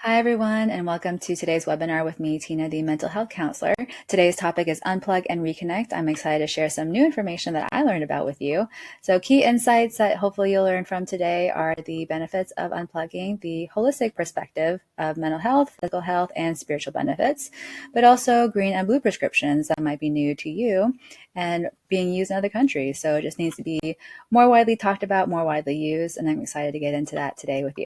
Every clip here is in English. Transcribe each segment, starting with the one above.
Hi, everyone, and welcome to today's webinar with me, Tina, the mental health counselor. Today's topic is Unplug and Reconnect. I'm excited to share some new information that I learned about with you. So key insights that hopefully you'll learn from today are the benefits of unplugging, the holistic perspective of mental health, physical health, and spiritual benefits, but also green and blue prescriptions that might be new to you and being used in other countries. So it just needs to be more widely talked about, more widely used, and I'm excited to get into that today with you.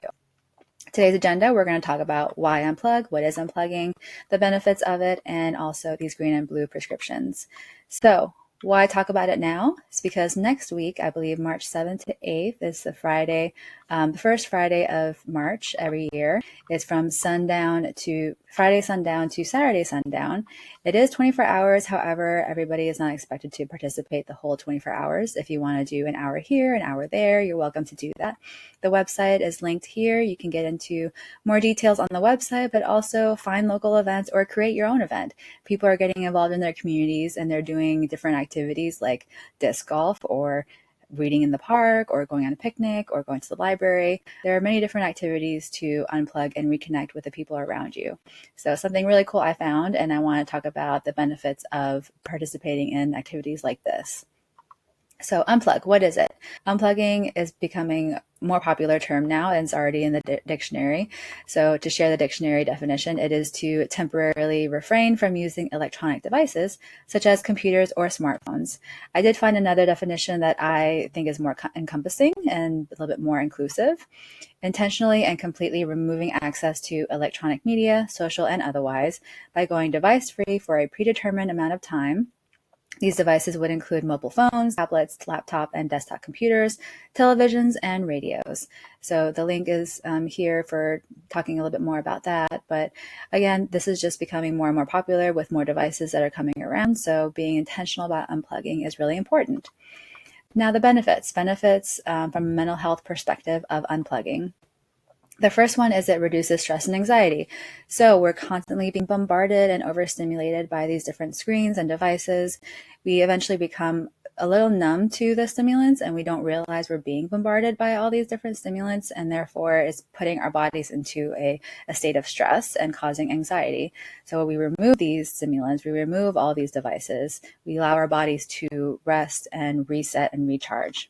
Today's agenda, we're going to talk about why unplug, what is unplugging, the benefits of it, and also these green and blue prescriptions. So why talk about it now? It's because next week, I believe March 7th to 8th is the Friday, the first Friday of March every year. It's from Friday sundown to Saturday sundown. It is 24 hours. However, everybody is not expected to participate the whole 24 hours. If you want to do an hour here, an hour there, you're welcome to do that. The website is linked here. You can get into more details on the website, but also find local events or create your own event. People are getting involved in their communities and they're doing different activities like disc golf or reading in the park or going on a picnic or going to the library. There are many different activities to unplug and reconnect with the people around you. So something really cool I found, and I want to talk about the benefits of participating in activities like this. So unplug, what is it? Unplugging is becoming a more popular term now, and it's already in the dictionary. So to share the dictionary definition, it is to temporarily refrain from using electronic devices, such as computers or smartphones. I did find another definition that I think is more encompassing and a little bit more inclusive. Intentionally and completely removing access to electronic media, social and otherwise, by going device-free for a predetermined amount of time. These devices would include mobile phones, tablets, laptop and desktop computers, televisions, and radios. So the link is here for talking a little bit more about that. But again, this is just becoming more and more popular with more devices that are coming around. So being intentional about unplugging is really important. Now the benefits from a mental health perspective of unplugging. The first one is it reduces stress and anxiety. So we're constantly being bombarded and overstimulated by these different screens and devices. We eventually become a little numb to the stimulants and we don't realize we're being bombarded by all these different stimulants, and therefore it's putting our bodies into a state of stress and causing anxiety. So when we remove these stimulants, we remove all these devices, we allow our bodies to rest and reset and recharge.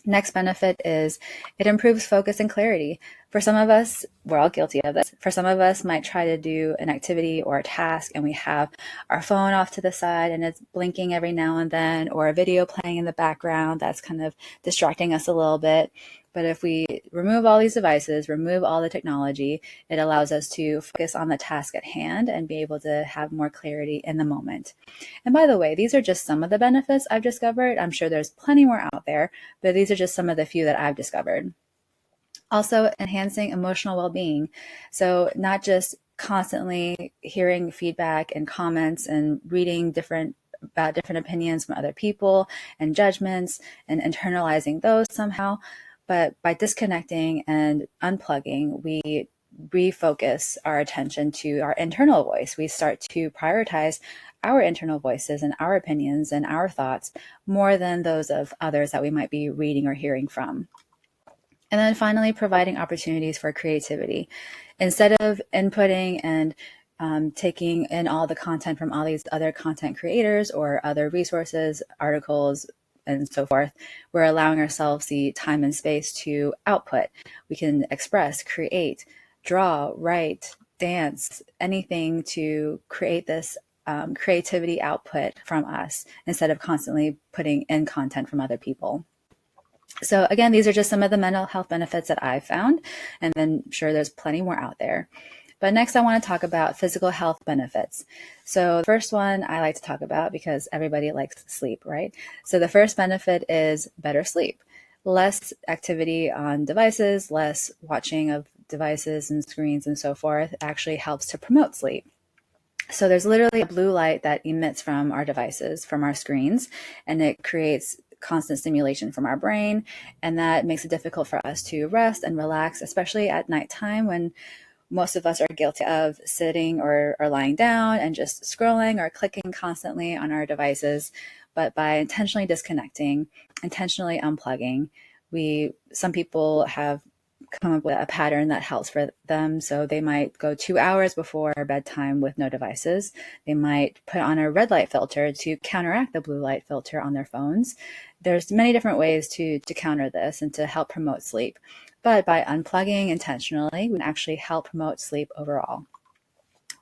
Next benefit is it improves focus and clarity. For some of us, we're all guilty of this. For some of us might try to do an activity or a task and we have our phone off to the side and it's blinking every now and then, or a video playing in the background that's kind of distracting us a little bit. But if we remove all these devices, remove all the technology, it allows us to focus on the task at hand and be able to have more clarity in the moment. And by the way, these are just some of the benefits I've discovered. I'm sure there's plenty more out there, but these are just some of the few that I've discovered. Also, enhancing emotional well-being. So not just constantly hearing feedback and comments and reading about different opinions from other people and judgments and internalizing those somehow, but by disconnecting and unplugging, we refocus our attention to our internal voice. We start to prioritize our internal voices and our opinions and our thoughts more than those of others that we might be reading or hearing from. And then finally, providing opportunities for creativity. Instead of inputting and taking in all the content from all these other content creators or other resources, articles, and so forth, we're allowing ourselves the time and space to output. We can express, create, draw, write, dance, anything to create this creativity output from us instead of constantly putting in content from other people. So again, these are just some of the mental health benefits that I've found, and then I'm sure there's plenty more out there. But next I want to talk about physical health benefits. So the first one I like to talk about because everybody likes sleep, right? So the first benefit is better sleep. Less activity on devices, less watching of devices and screens and so forth actually helps to promote sleep. So there's literally a blue light that emits from our devices, from our screens, and it creates constant stimulation from our brain, and that makes it difficult for us to rest and relax, especially at nighttime when most of us are guilty of sitting or lying down and just scrolling or clicking constantly on our devices. But by intentionally disconnecting, intentionally unplugging, some people have come up with a pattern that helps for them. So they might go 2 hours before bedtime with no devices. They might put on a red light filter to counteract the blue light filter on their phones. There's many different ways to counter this and to help promote sleep. But by unplugging intentionally, we can actually help promote sleep overall.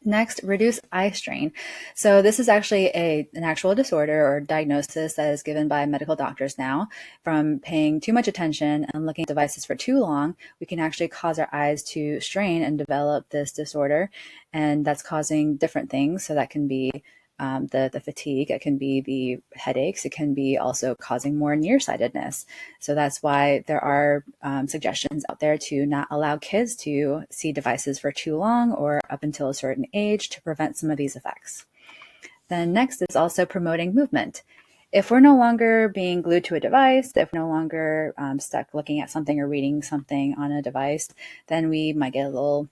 Next, reduce eye strain. So this is actually an actual disorder or diagnosis that is given by medical doctors now. From paying too much attention and looking at devices for too long, we can actually cause our eyes to strain and develop this disorder. And that's causing different things. So that can be the fatigue, it can be the headaches, it can be also causing more nearsightedness. So that's why there are suggestions out there to not allow kids to see devices for too long or up until a certain age to prevent some of these effects. Then next is also promoting movement. If we're no longer being glued to a device, if we're no longer stuck looking at something or reading something on a device, then we might get a little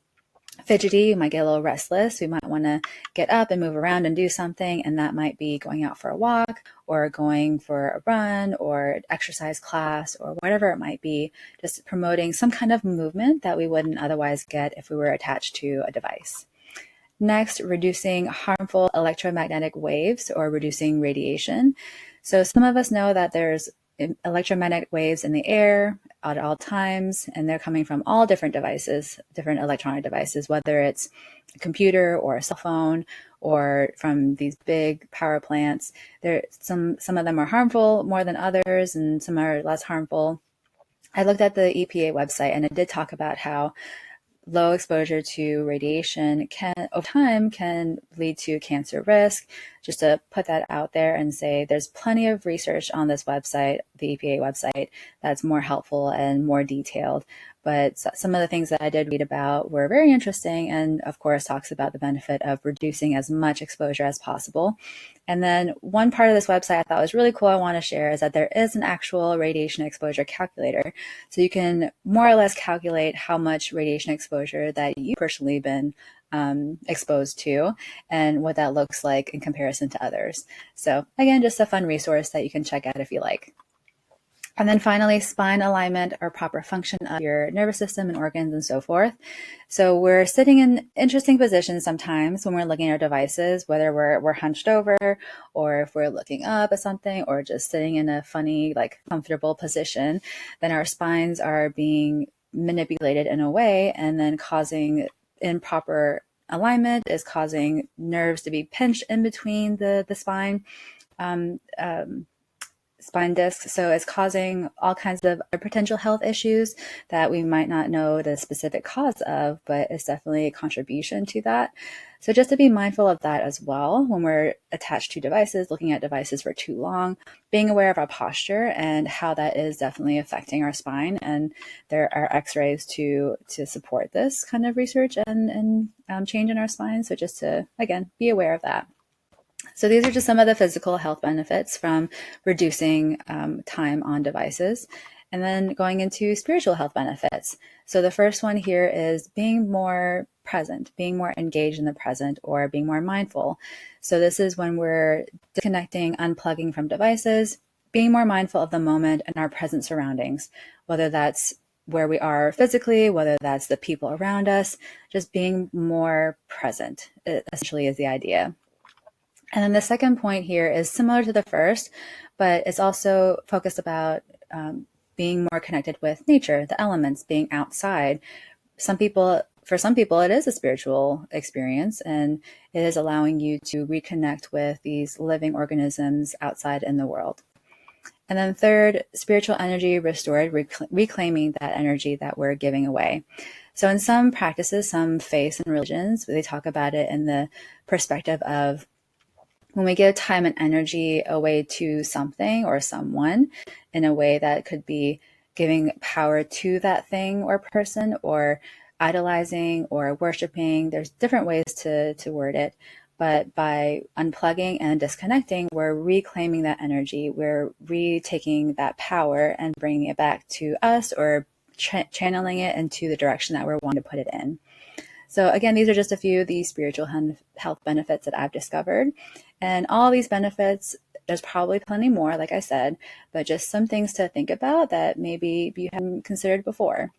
fidgety, we might get a little restless. We might want to get up and move around and do something, and that might be going out for a walk or going for a run or exercise class or whatever it might be, just promoting some kind of movement that we wouldn't otherwise get if we were attached to a device. Next, reducing harmful electromagnetic waves or reducing radiation. So some of us know that there's electromagnetic waves in the air at all times, and they're coming from all different devices, different electronic devices, whether it's a computer or a cell phone or from these big power plants. Some of them are harmful more than others, and some are less harmful. I looked at the EPA website, and it did talk about how low exposure to radiation over time can lead to cancer risk. Just to put that out there and say there's plenty of research on this website, the EPA website, that's more helpful and more detailed. But some of the things that I did read about were very interesting, and of course talks about the benefit of reducing as much exposure as possible. And then one part of this website I thought was really cool I want to share is that there is an actual radiation exposure calculator. So you can more or less calculate how much radiation exposure that you've personally been exposed to and what that looks like in comparison to others. So again, just a fun resource that you can check out if you like. And then finally, spine alignment or proper function of your nervous system and organs and so forth. So we're sitting in interesting positions sometimes when we're looking at our devices, whether we're hunched over or if we're looking up at something or just sitting in a funny, like comfortable position, then our spines are being manipulated in a way and then causing improper alignment is causing nerves to be pinched in between the spine. Spine discs. So it's causing all kinds of potential health issues that we might not know the specific cause of, but it's definitely a contribution to that. So just to be mindful of that as well when we're attached to devices, looking at devices for too long, being aware of our posture and how that is definitely affecting our spine. And there are x-rays to support this kind of research and change in our spine. So just to, again, be aware of that. So these are just some of the physical health benefits from reducing time on devices. And then going into spiritual health benefits. So the first one here is being more present, being more engaged in the present, or being more mindful. So this is when we're disconnecting, unplugging from devices, being more mindful of the moment and our present surroundings, whether that's where we are physically, whether that's the people around us, just being more present essentially is the idea. And then the second point here is similar to the first, but it's also focused about being more connected with nature, the elements, being outside. For some people, it is a spiritual experience, and it is allowing you to reconnect with these living organisms outside in the world. And then third, spiritual energy restored, reclaiming that energy that we're giving away. So in some practices, some faiths and religions, they talk about it in the perspective of when we give time and energy away to something or someone in a way that could be giving power to that thing or person or idolizing or worshiping, there's different ways to word it. But by unplugging and disconnecting, we're reclaiming that energy. We're retaking that power and bringing it back to us or channeling it into the direction that we're wanting to put it in. So again, these are just a few of the spiritual health benefits that I've discovered. And all these benefits, there's probably plenty more, like I said, but just some things to think about that maybe you hadn't considered before.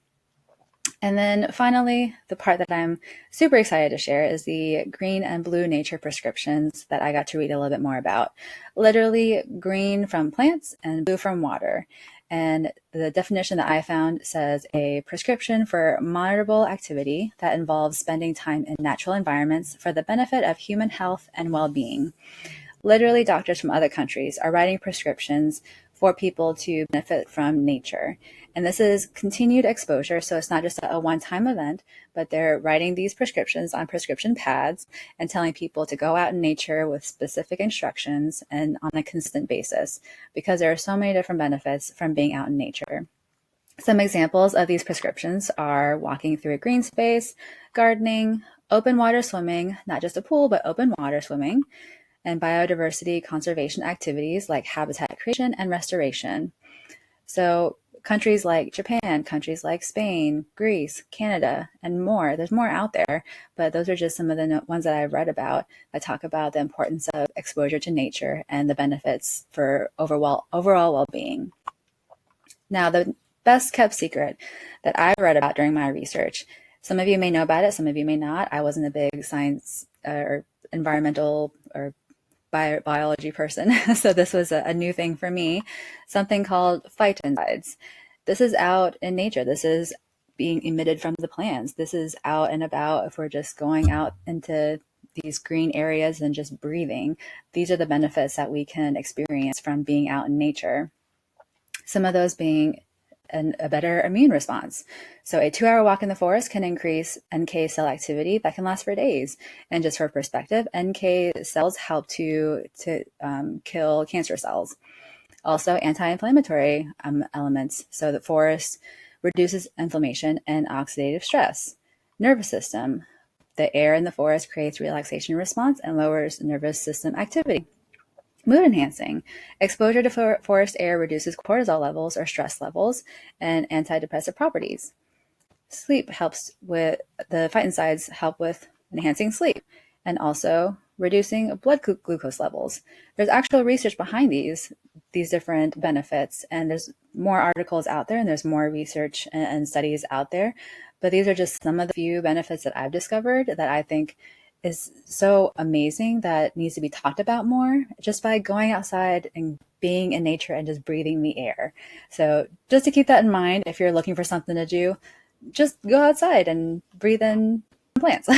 And then finally, the part that I'm super excited to share is the green and blue nature prescriptions that I got to read a little bit more about. Literally green from plants and blue from water. And the definition that I found says a prescription for monitorable activity that involves spending time in natural environments for the benefit of human health and well-being. Literally, doctors from other countries are writing prescriptions for people to benefit from nature. And this is continued exposure. So it's not just a one-time event, but they're writing these prescriptions on prescription pads and telling people to go out in nature with specific instructions and on a consistent basis, because there are so many different benefits from being out in nature. Some examples of these prescriptions are walking through a green space, gardening, open water swimming, not just a pool, but open water swimming, and biodiversity conservation activities like habitat creation and restoration. So countries like Japan, countries like Spain, Greece, Canada, and more. There's more out there, but those are just some of the ones that I've read about that talk about the importance of exposure to nature and the benefits for overall well-being. Now, the best kept secret that I read about during my research, some of you may know about it, some of you may not. I wasn't a big science or environmental or biology person, so this was a new thing for me, something called phytoncides. This is out in nature. This is being emitted from the plants. This is out and about if we're just going out into these green areas and just breathing. These are the benefits that we can experience from being out in nature. Some of those being a better immune response. So a 2-hour walk in the forest can increase NK cell activity that can last for days. And just for perspective, NK cells help to kill cancer cells. Also, anti-inflammatory elements. So the forest reduces inflammation and oxidative stress. Nervous system. The air in the forest creates relaxation response and lowers nervous system activity. Mood enhancing. Exposure to forest air reduces cortisol levels or stress levels and antidepressive properties. Sleep helps with the phytoncides help with enhancing sleep and also reducing blood glucose levels. There's actual research behind these different benefits, and there's more articles out there and there's more research and studies out there. But these are just some of the few benefits that I've discovered that I think is so amazing that needs to be talked about more just by going outside and being in nature and just breathing the air. So just to keep that in mind, if you're looking for something to do, just go outside and breathe in plants.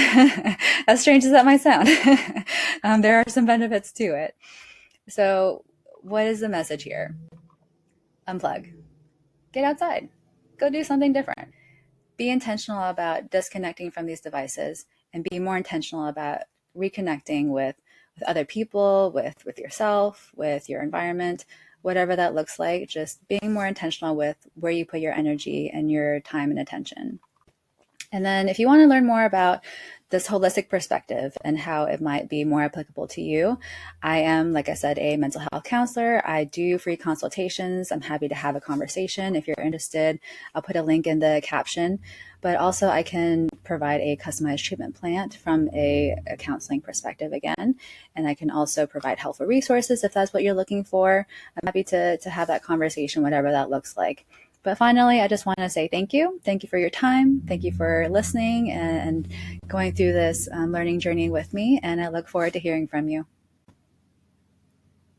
As strange as that might sound, there are some benefits to it. So what is the message here? Unplug. Get outside. Go do something different. Be intentional about disconnecting from these devices and be more intentional about reconnecting with other people, with yourself, with your environment, whatever that looks like. Just being more intentional with where you put your energy and your time and attention. And then if you want to learn more about this holistic perspective and how it might be more applicable to you, I am, like I said, a mental health counselor. I do free consultations. I'm happy to have a conversation if you're interested. I'll put a link in the caption. But also I can provide a customized treatment plan from a counseling perspective again. And I can also provide helpful resources if that's what you're looking for. I'm happy to have that conversation, whatever that looks like. But finally, I just want to say thank you. Thank you for your time. Thank you for listening and going through this learning journey with me. And I look forward to hearing from you.